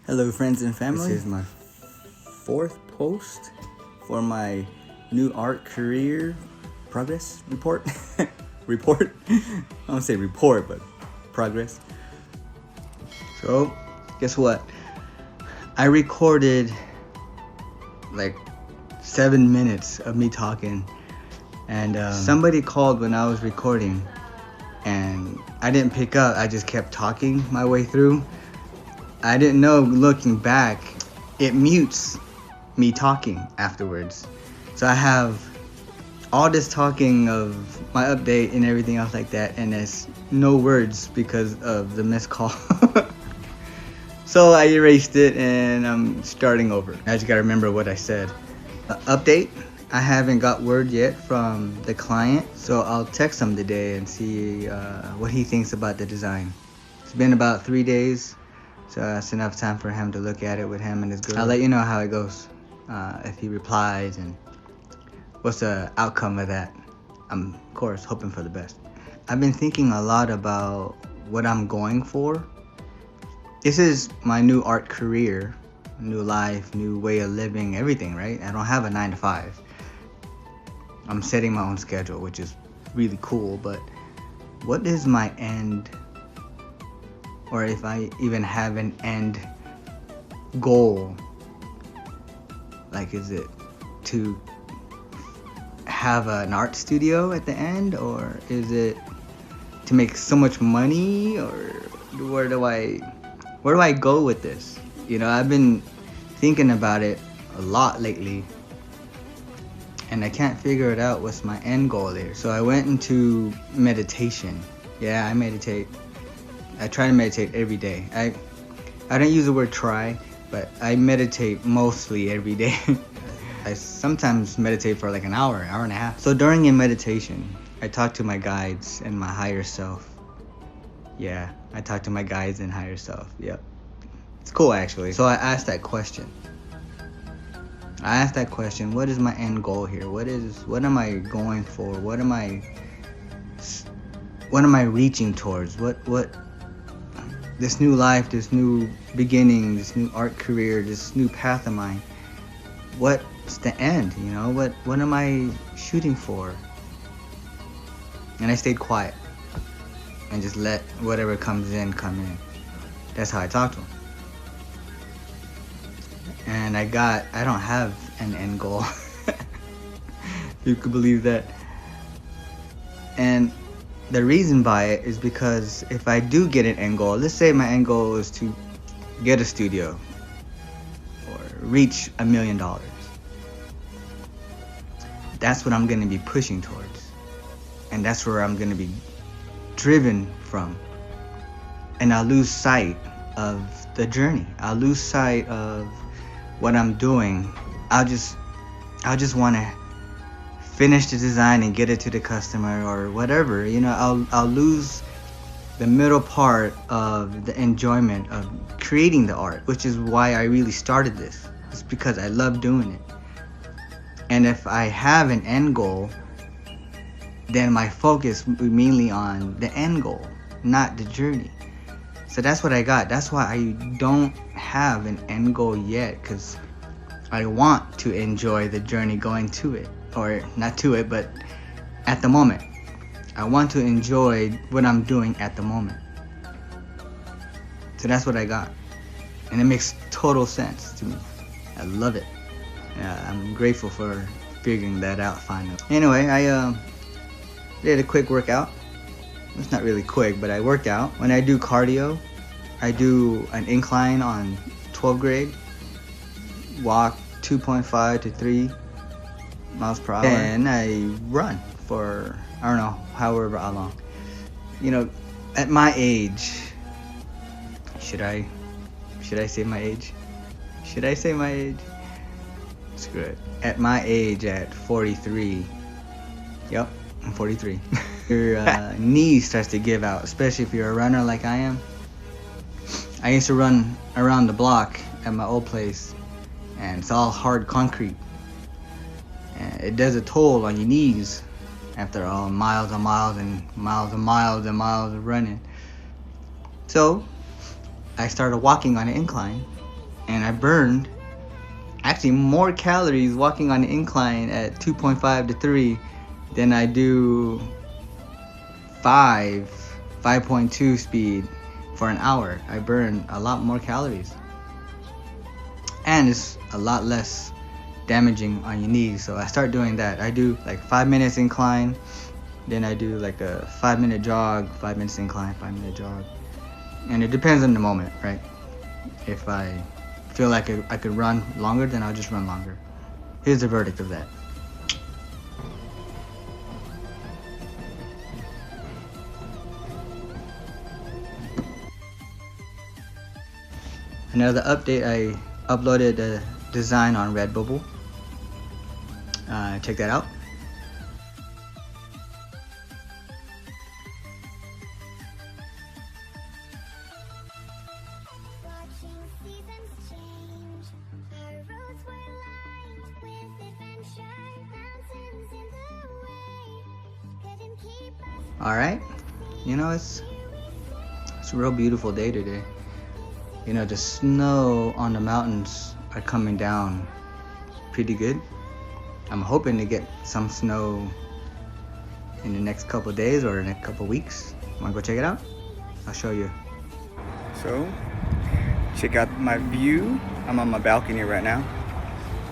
Hello friends and family. This is my fourth post for my new art career progress report. Report? I don't say report, but progress. So, guess what? I recorded like 7 minutes of me talking, and somebody called when I was recording, and I didn't pick up. I just kept talking my way through. I didn't know, looking back, it mutes me talking afterwards. So I have all this talking of my update and everything else like that, and there's no words because of the missed call. So I erased it and I'm starting over. I just gotta remember what I said. Update, I haven't got word yet from the client, so I'll text him today and see what he thinks about the design. It's been about 3 days. So that's enough time for him to look at it with him and his girl. I'll let you know how it goes, if he replies and what's the outcome of that. I'm, of course, hoping for the best. I've been thinking a lot about what I'm going for. This is my new art career, new life, new way of living, everything, right? I don't have a 9 to 5. I'm setting my own schedule, which is really cool, but what is my end, or if I even have an end goal? Like, is it to have an art studio at the end, or is it to make so much money, or where do I go with this? You know, I've been thinking about it a lot lately, and I can't figure it out what's my end goal there. So I went into meditation. Yeah, I meditate. I try to meditate every day. I don't use the word try, but I meditate mostly every day. I sometimes meditate for like an hour and a half. So during a meditation, I talk to my guides and my higher self. Yeah, I talk to my guides and higher self. Yep. It's cool, actually. So I asked that question. What is my end goal here? What am I going for? What am I reaching towards? What this new life, this new beginning, this new art career, this new path of mine, what's the end, you know? What am I shooting for? And I stayed quiet and just let whatever comes in come in. That's how I talk to him. And I don't have an end goal. You could believe that. And the reason by it is because if I do get an end goal, let's say my end goal is to get a studio or reach $1 million. That's what I'm going to be pushing towards. And that's where I'm going to be driven from. And I'll lose sight of the journey. I'll lose sight of what I'm doing. I'll just want to finish the design and get it to the customer or whatever, you know. I'll lose the middle part of the enjoyment of creating the art, which is why I really started this. It's because I love doing it. And if I have an end goal, then my focus will be mainly on the end goal, not the journey. So that's what I got. That's why I don't have an end goal yet, because I want to enjoy the journey going to it. Or not to it, but at the moment. I want to enjoy what I'm doing at the moment. So that's what I got. And it makes total sense to me. I love it. I'm grateful for figuring that out finally. Anyway, I did a quick workout. It's not really quick, but I worked out. When I do cardio, I do an incline on 12th grade, walk 2.5 to 3 miles per hour, and I run for, I don't know, however how long. You know, at my age, should I say my age? Should I say my age? Screw it. At my age, at 43, yep, I'm 43. Your knee starts to give out, especially if you're a runner like I am. I used to run around the block at my old place, and it's all hard concrete. And it does a toll on your knees after all miles and miles and miles and miles and miles of running. So I started walking on an incline and I burned actually more calories walking on the incline at 2.5 to 3 than I do 5.2 speed for an hour. I burn a lot more calories, and it's a lot less damaging on your knees. So I start doing that. I do like 5 minutes incline, then I do like a 5-minute jog, 5 minutes incline, 5-minute jog, and it depends on the moment, right? If I feel like I could run longer, then I'll just run longer. Here's the verdict of that. Another update, I uploaded a design on Redbubble. Check that out. All right, you know, it's a real beautiful day today. You know, the snow on the mountains are coming down pretty good. I'm hoping to get some snow in the next couple of days or in a couple of weeks. Wanna go check it out? I'll show you. So, check out my view. I'm on my balcony right now,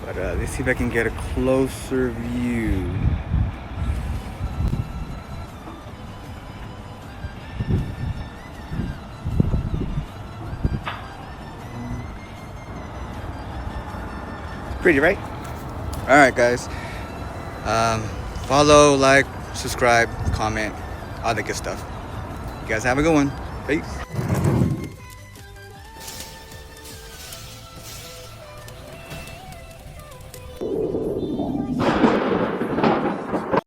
but let's see if I can get a closer view. Pretty, right? All right, guys. Follow, like, subscribe, comment, all the good stuff. You guys have a good one. Peace.